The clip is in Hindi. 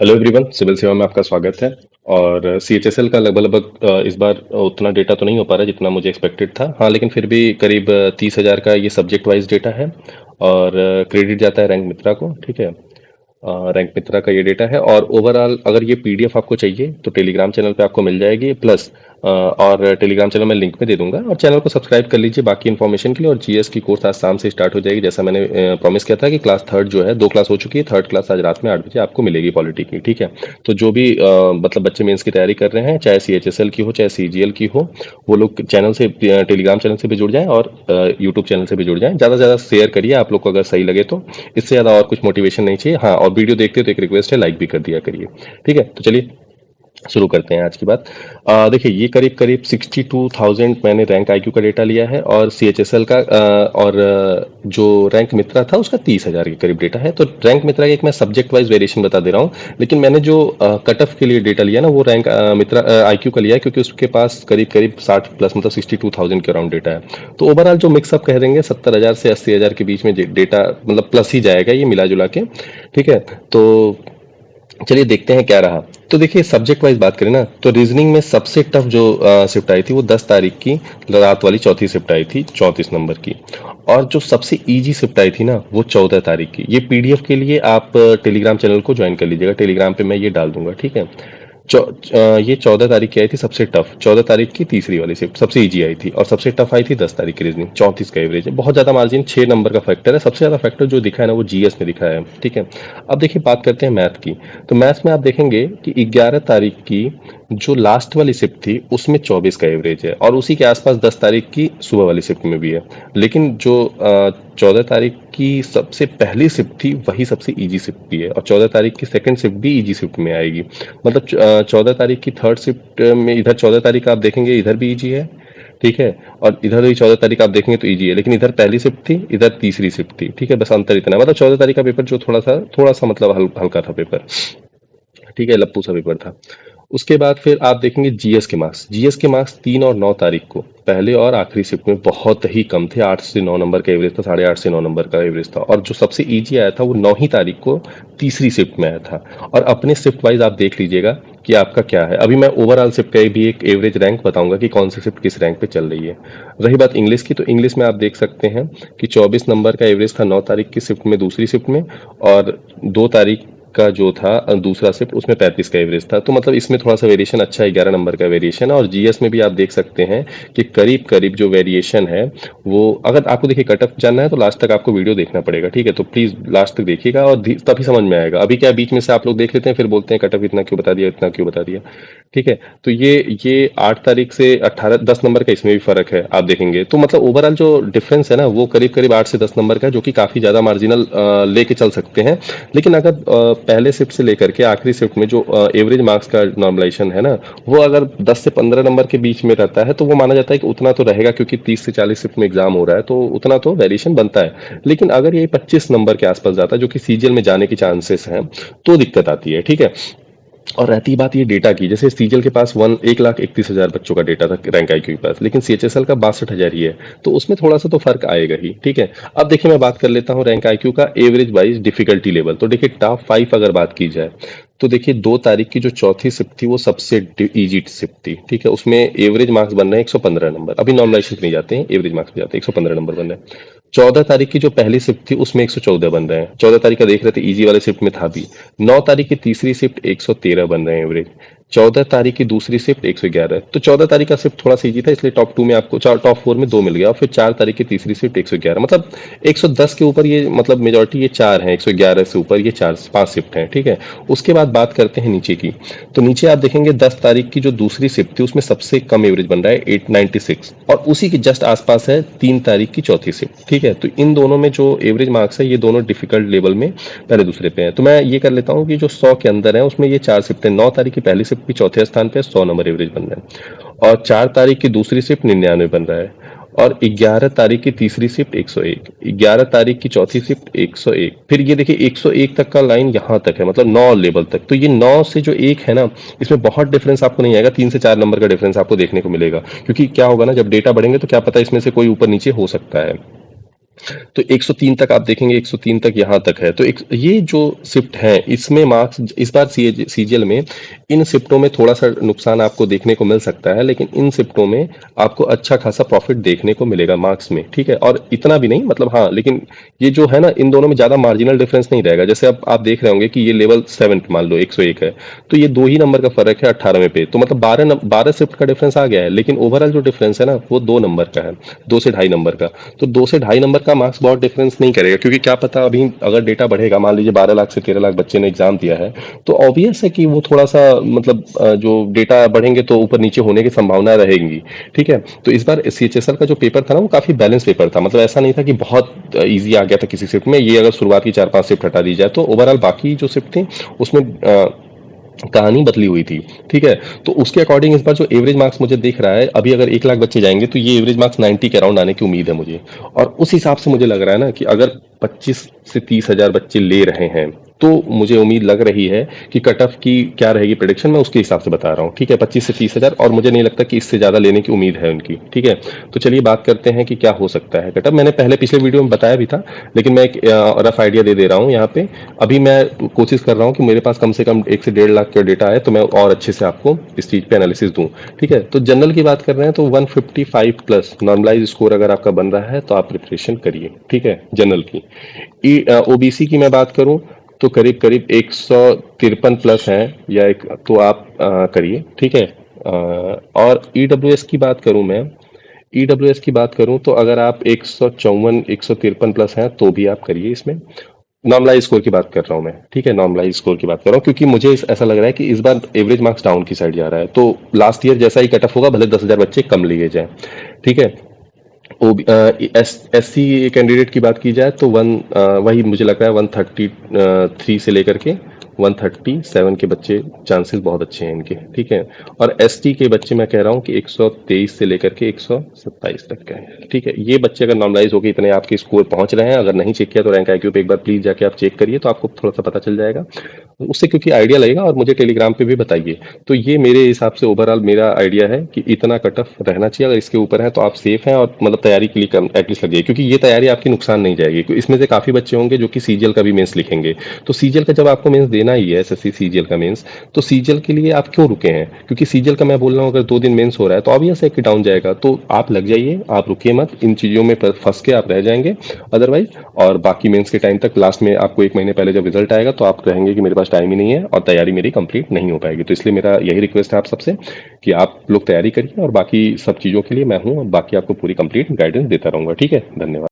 हेलो एवरीवन, सिविल सेवा में आपका स्वागत है। और सीएचएसएल का लगभग लगभग इस बार उतना डेटा तो नहीं हो पा रहा है जितना मुझे एक्सपेक्टेड था। हाँ, लेकिन फिर भी करीब 30,000 का ये सब्जेक्ट वाइज डेटा है। और क्रेडिट जाता है रैंक मित्रा को। ठीक है। रैंक मित्रा का ये डेटा है। और ओवरऑल अगर ये पीडीएफ आपको चाहिए तो टेलीग्राम चैनल पे आपको मिल जाएगी। प्लस और टेलीग्राम चैनल मैं लिंक में दे दूंगा, और चैनल को सब्सक्राइब कर लीजिए बाकी इन्फॉर्मेशन के लिए। और जीएस की कोर्स आज शाम से स्टार्ट हो जाएगी, जैसा मैंने प्रॉमिस किया था कि क्लास थर्ड जो है, 2 क्लास हो चुकी है, थर्ड क्लास आज रात में 8 बजे आपको मिलेगी पॉलिटी की। ठीक है। तो जो भी मतलब बच्चे मेंस की तैयारी कर रहे हैं, चाहे सीएचएसएल की हो चाहे सीजीएल की हो, वो लोग चैनल से टेलीग्राम चैनल से भी जुड़ जाएं और यूट्यूब चैनल से भी जुड़ जाएं। ज़्यादा से ज़्यादा शेयर करिए आप लोग को अगर सही लगे तो। इससे ज़्यादा और कुछ मोटिवेशन नहीं चाहिए। हाँ, और वीडियो देखते हो तो एक रिक्वेस्ट है, लाइक भी कर दिया करिए। ठीक है, तो चलिए शुरू करते हैं आज की बात। देखिए, ये करीब करीब 62,000 मैंने रैंक आईक्यू का डेटा लिया है, और सीएचएसएल का जो रैंक मित्रा था उसका 30,000 के करीब डेटा है। तो रैंक मित्रा का एक मैं सब्जेक्ट वाइज वेरिएशन बता दे रहा हूँ, लेकिन मैंने जो कट ऑफ के लिए डेटा लिया ना, वो रैंक मित्रा आईक्यू का लिया है, क्योंकि उसके पास करीब करीब 60 प्लस, मतलब 62,000 के अराउंड डेटा है। तो ओवरऑल जो मिक्सअप कह देंगे 70,000 से 80,000 के बीच में डेटा, मतलब प्लस ही जाएगा ये मिला जुला के। ठीक है। तो चलिए देखते हैं क्या रहा। तो देखिए, सब्जेक्ट वाइज बात करें ना, तो रीजनिंग में सबसे टफ जो शिफ्ट आई थी वो 10 तारीख की रात वाली चौथी शिफ्ट आई थी, 34 नंबर की। और जो सबसे इजी शिफ्ट आई थी ना, वो 14 तारीख की। ये पीडीएफ के लिए आप टेलीग्राम चैनल को ज्वाइन कर लीजिएगा, टेलीग्राम पे मैं ये डाल दूंगा। ठीक है। ये 14 तारीख की आई थी सबसे टफ, 14 तारीख की तीसरी वाली शिफ्ट सबसे इजी आई थी, और सबसे टफ आई थी 10 तारीख की रीजनिंग। 34 का एवरेज है, बहुत ज्यादा मार्जिन, 6 नंबर का फैक्टर है। सबसे ज्यादा फैक्टर जो दिखा है ना, वो जीएस में दिखा है। ठीक है। अब देखिए, बात करते हैं मैथ की। तो मैथ्स में आप देखेंगे कि 11 तारीख की जो लास्ट वाली शिफ्ट थी उसमें 24 का एवरेज है, और उसी के आसपास 10 तारीख की सुबह वाली शिफ्ट में भी है। लेकिन जो 14 तारीख की सबसे पहली शिफ्ट थी वही सबसे इजी शिफ्ट भी है, और 14 तारीख की सेकंड शिफ्ट भी इजी शिफ्ट में आएगी। मतलब 14 तारीख की थर्ड शिफ्ट में, इधर 14 तारीख आप देखेंगे इधर भी इजी है। ठीक है। और इधर भी 14 तारीख आप देखेंगे तो इजी है, लेकिन इधर पहली शिफ्ट थी, इधर तीसरी शिफ्ट थी। ठीक है, बस अंतर इतना है। मतलब 14 तारीख का पेपर जो थोड़ा सा मतलब हल्का था पेपर। ठीक है, लप्पू सा पेपर था। उसके बाद फिर आप देखेंगे जीएस के मार्क्स 3 और 9 तारीख को पहले और आखिरी शिफ्ट में बहुत ही कम थे। 8 से 9 नंबर का एवरेज था, 8.5 से 9 नंबर का एवरेज था। और जो सबसे इजी आया था वो 9 ही तारीख को तीसरी शिफ्ट में आया था। और अपने शिफ्ट वाइज आप देख लीजिएगा कि आपका क्या है। अभी मैं ओवरऑल शिफ्ट का भी एक एवरेज रैंक बताऊंगा कि कौन सी शिफ्ट किस रैंक पे चल रही है। रही बात इंग्लिश की, तो इंग्लिश में आप देख सकते हैं कि 24 नंबर का एवरेज था 9 तारीख की शिफ्ट में, दूसरी शिफ्ट में। और 2 तारीख का जो था दूसरा शिफ्ट, उसमें 35 का एवरेज था। तो मतलब इसमें थोड़ा सा वेरिएशन अच्छा है, 11 नंबर का वेरिएशन है। और जीएस में भी आप देख सकते हैं कि करीब करीब जो वेरिएशन है वो, अगर आपको देखिए कट ऑफ जानना है तो लास्ट तक आपको वीडियो देखना पड़ेगा। ठीक है, तो प्लीज लास्ट तक देखिएगा और तभी समझ में आएगा। अभी क्या बीच में से आप लोग देख लेते हैं, फिर बोलते हैं कट ऑफ इतना क्यों बता दिया, इतना क्यों बता दिया। ठीक है। तो ये 8 तारीख से 18 10 नंबर का इसमें भी फर्क है, आप देखेंगे तो मतलब ओवरऑल जो डिफरेंस है ना, वो करीब करीब 8 से 10 नंबर का है, जो कि काफी ज्यादा मार्जिनल लेके चल सकते हैं। लेकिन अगर पहले शिफ्ट से लेकर के आखिरी शिफ्ट में जो एवरेज मार्क्स का नॉर्मलाइजेशन है ना, वो अगर 10 से 15 नंबर के बीच में रहता है तो वो माना जाता है कि उतना तो रहेगा, क्योंकि 30 से 40 शिफ्ट में एग्जाम हो रहा है, तो उतना तो वेरिएशन बनता है। लेकिन अगर ये 25 नंबर के आसपास जाता है, जो कि सीजीएल में जाने की चांसेस हैं, तो दिक्कत आती है। ठीक है। और रहती बात ये डेटा की, जैसे सीजीएल के पास 1,31,000 बच्चों का डेटा था रैंक आईक्यू के पास, लेकिन सीएचएसएल का 62,000 ही है। तो उसमें थोड़ा सा तो फर्क आएगा ही। ठीक है। अब देखिए, मैं बात कर लेता हूँ रैंक आईक्यू का एवरेज वाइज डिफिकल्टी लेवल। तो देखिए, टॉप 5 अगर बात की जाए, तो देखिए 2 तारीख की जो चौथी शिफ्ट थी वो सबसे इजी शिफ्ट थी। ठीक है। उसमें एवरेज मार्क्स बन रहे हैं 115 नंबर। अभी नॉर्मलाइजेशन पे नहीं जाते हैं, एवरेज मार्क्स पे जाते हैं, 115 नंबर बन रहे हैं। 14 तारीख की जो पहली शिफ्ट थी उसमें 114 बन रहे हैं। 14 तारीख का देख रहे थे, इजी वाले शिफ्ट में था भी। 9 तारीख की तीसरी शिफ्ट 113 बन रहे हैं एवरेज। 14 तारीख की दूसरी शिफ्ट 111। तो 14 तारीख का शिफ्ट थोड़ा सा इजी था, इसलिए टॉप 2 में आपको, टॉप 4 में 2 मिल गया। और फिर 4 तारीख की तीसरी शिफ्ट 111, मतलब 110 के ऊपर ये, मतलब मेजोरिटी ये 4 हैं, 111 से ऊपर ये 5 शिफ्ट हैं। ठीक है। उसके बाद बात करते हैं नीचे की। तो नीचे आप देखेंगे 10 तारीख की जो दूसरी शिफ्ट थी उसमें सबसे कम एवरेज बन रहा है 896, और उसी के जस्ट आसपास है 3 तारीख की चौथी शिफ्ट। ठीक है। तो इन दोनों में जो एवरेज मार्क्स है, ये दोनों डिफिकल्ट लेवल में पहले दूसरे पे है। तो मैं ये कर लेता हूँ कि जो 100 के अंदर है उसमें ये 4 शिफ्ट है। 9 तारीख की पहली शिफ्ट भी चौथे स्थान पे 100 नंबर एवरेज बन रहा है, और 4 तारीख की दूसरी शिफ्ट 99 बन रहा है, और 11 तारीख की तीसरी शिफ्ट 101, 11 तारीख की चौथी शिफ्ट 101। फिर ये देखिए 101 तक का लाइन यहाँ तक है, मतलब 9 लेवल तक। तो ये 9 से जो 1 है ना, इसमें बहुत डिफरेंस आपको नहीं आएगा, 3 से 4 नंबर का डिफरेंस आपको देखने को मिलेगा। क्योंकि क्या होगा ना, जब डेटा बढ़ेंगे तो क्या पता इसमें से कोई ऊपर नीचे हो सकता है। तो 103 तक आप देखेंगे, 103 तक यहाँ तक है। तो एक ये जो शिफ्ट है इसमें मार्क्स इस बार सीजीएल में इन शिफ्टों में थोड़ा सा नुकसान आपको देखने को मिल सकता है, लेकिन इन शिफ्टों में आपको अच्छा खासा प्रॉफिट देखने को मिलेगा मार्क्स में, ठीक है। और इतना भी नहीं, मतलब हाँ, लेकिन ये जो है ना, इन दोनों में ज्यादा मार्जिनल डिफरेंस नहीं रहेगा। जैसे अब आप देख रहे होंगे कि ये लेवल 7 मान लो 101 है, तो ये 2 ही नंबर का फर्क है 18वें पे, तो मतलब 12 शिफ्ट का डिफरेंस आ गया है। लेकिन ओवरऑल जो डिफरेंस है ना, वो 2 नंबर का है, 2 से ढाई नंबर का। तो 2 से ढाई नंबर का मार्क्स बहुत डिफरेंस नहीं करेगा, क्योंकि क्या पता अभी अगर डेटा बढ़ेगा, मान लीजिए 12 लाख से 13 लाख बच्चे ने एग्जाम दिया है, तो ऑब्वियस है कि वो थोड़ा सा मतलब जो डेटा बढ़ेंगे तो ऊपर नीचे होने की संभावना रहेंगी, ठीक है। तो इस बार सीएचएसएल का जो पेपर था ना, वो काफी बैलेंस पेपर था, मतलब ऐसा नहीं था कि बहुत ईजी आ गया था किसी शिफ्ट में। ये अगर शुरुआत की 4-5 शिफ्ट हटा दी जाए तो ओवरऑल बाकी जो शिफ्ट थी उसमें कहानी बदली हुई थी, ठीक है। तो उसके अकॉर्डिंग इस बार जो एवरेज मार्क्स मुझे दिख रहा है, अभी अगर 1 लाख बच्चे जाएंगे तो ये एवरेज मार्क्स 90 के अराउंड आने की उम्मीद है मुझे। और उस हिसाब से मुझे लग रहा है ना कि अगर 25 से 30 हजार बच्चे ले रहे हैं, तो मुझे उम्मीद लग रही है कि कट ऑफ की क्या रहेगी प्रेडिक्शन, मैं उसके हिसाब से बता रहा हूँ, ठीक है। 25 से 30 हजार, और मुझे नहीं लगता कि इससे ज्यादा लेने की उम्मीद है उनकी, ठीक है। तो चलिए बात करते हैं कि क्या हो सकता है कट ऑफ। मैंने पहले पिछले वीडियो में बताया भी था, लेकिन मैं एक रफ आइडिया दे दे रहा हूँ यहाँ पे। अभी मैं कोशिश कर रहा हूँ कि मेरे पास कम से कम 1 से 1.5 लाख का डेटा है, तो मैं और अच्छे से आपको इस चीज पे एनालिसिस दूं, ठीक है। तो जनरल की बात कर रहे हैं तो 155 प्लस नॉर्मलाइज स्कोर अगर आपका बन रहा है तो आप प्रिपरेशन करिए, ठीक है, जनरल की। ओबीसी की मैं बात करूं तो करीब करीब 153 प्लस है, या एक तो आप करिए, ठीक है। और ईडब्ल्यूएस की बात करूं मैं, ईडब्ल्यूएस की बात करूं तो अगर आप 154 153 प्लस हैं तो भी आप करिए इसमें। नॉर्मलाइज स्कोर की बात कर रहा हूँ मैं, ठीक है, नॉर्मलाइज स्कोर की बात कर रहा हूँ, क्योंकि मुझे ऐसा लग रहा है कि इस बार एवरेज मार्क्स डाउन की साइड जा रहा है। तो लास्ट ईयर जैसा ही कट ऑफ होगा, भले 10 हजार बच्चे कम लिए जाए, ठीक है। एस सी कैंडिडेट की बात की जाए तो वही मुझे लग रहा है 133 से लेकर के 137 के बच्चे चांसेस बहुत अच्छे हैं इनके, ठीक है। और एसटी के बच्चे मैं कह रहा हूँ कि 123 से लेकर के 127 तक का है, ठीक है। ये बच्चे अगर नॉर्मलाइज होकर इतने आपके स्कोर पहुंच रहे हैं, अगर नहीं चेक किया तो रैंक आईक्यू पे एक बार प्लीज जाके आप चेक करिए, तो आपको थोड़ा सा पता चल जाएगा उससे, क्योंकि आइडिया लगेगा। और मुझे टेलीग्राम पे भी बताइए। तो ये मेरे हिसाब से ओवरऑल मेरा आइडिया है कि इतना कट ऑफ रहना चाहिए। अगर इसके ऊपर है तो आप सेफ हैं, और मतलब तैयारी के लिए कम एटलीस्ट लगिए, क्योंकि ये तैयारी आपकी नुकसान नहीं जाएगी। क्योंकि इसमें से काफी बच्चे होंगे जो कि सीजीएल का भी मेंस लिखेंगे। तो सीजीएल का जब आपको मेंस देना ही है, एसएससी सीजीएल का मेंस, तो सीजीएल के लिए आप क्यों रुके हैं? क्योंकि सीजीएल का मैं बोल रहा हूँ, अगर 2 दिन मेंस हो रहा है तो ऑब्वियस है कि डाउन जाएगा। तो आप लग जाइए, आप रुकिए मत, इन चीजों में फंस के आप रह जाएंगे अदरवाइज। और बाकी मेंस के टाइम तक, लास्ट में आपको 1 महीने पहले जब रिजल्ट आएगा तो आप कहेंगे कि मेरे पास टाइम ही नहीं है और तैयारी मेरी कंप्लीट नहीं हो पाएगी। तो इसलिए मेरा यही रिक्वेस्ट है आप सबसे कि आप लोग तैयारी करिए, और बाकी सब चीज़ों के लिए मैं हूँ, और बाकी आपको पूरी कंप्लीट गाइडेंस देता रहूंगा, ठीक है। धन्यवाद।